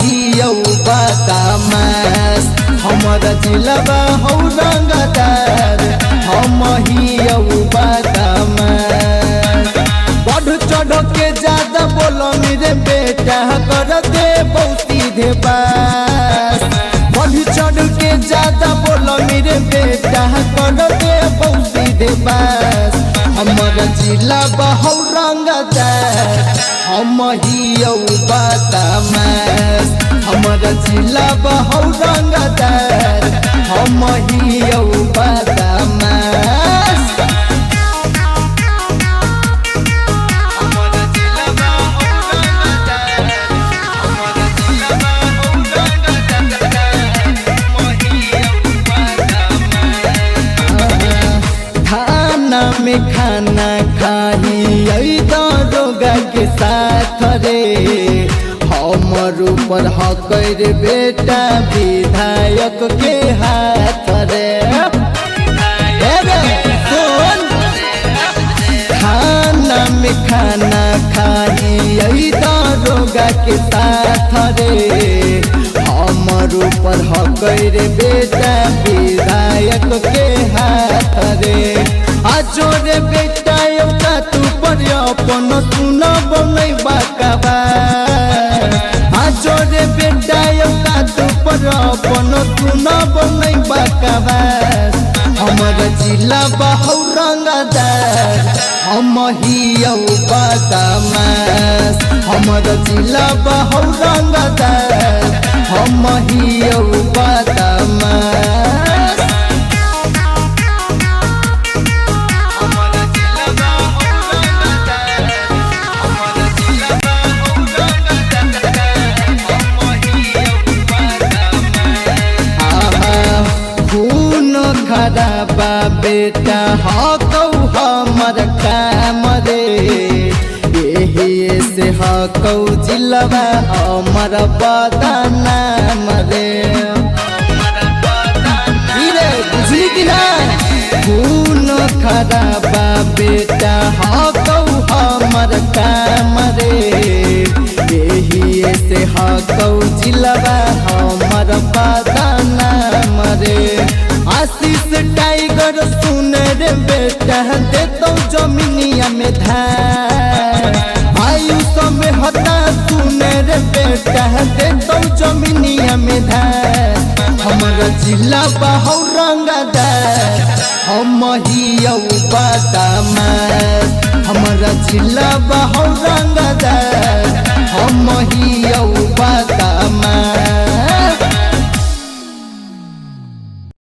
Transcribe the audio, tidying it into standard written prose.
हियौ बदमाश हमारा जिला हौ रंगदार हम हियौ बदमाश बढ़ चढ़ के ज्यादा बोलो मेरे बेटा कर दे सीधे बास बढ़ चढ़ के ज्यादा बोलो मेरे बेटा कर दे सीधे बास हमारा जिला हौ रंगदार हम हियौ बदमाश हमारा जिला हौ रंगदार हम हियौ बदमाश खाना में खाना खाही दरोगा के साथ रे हमर ऊपर हक रे बेटा विधायक के हाथ रे खाना में खाना खाही दरोगा के साथ रे हमर ऊपर हक रे बेटा विधायक के हाथ रे आजो रे बेटा एउटा तू पर अपन सुनब नै बाकबा आजो रे बेटा एउटा तू पर अपन सुनब नै बाकबा हमर जिला हौ रंगदार हम हियौ बदमाश हमर जिला हौ रंगदार हम हियौ बदमाश खराबा बेटा हकौ हमर काम रे यही से हकौ जिलबा हमर बदनाम रे बुझली कि ना खून खराबा बेटा हकौ हमर काम रे यही से हकौ जिलबा हमर बदनाम रे आशीष टाइगर सुन रे बेटा देतो जमीनिया में धान आयुष में हटा सुन रे बेटा देतो जमीनिया में धान हमारा जिला हौ रंगदार हम हियौ बदमाश हमारा जिला हौ रंगदार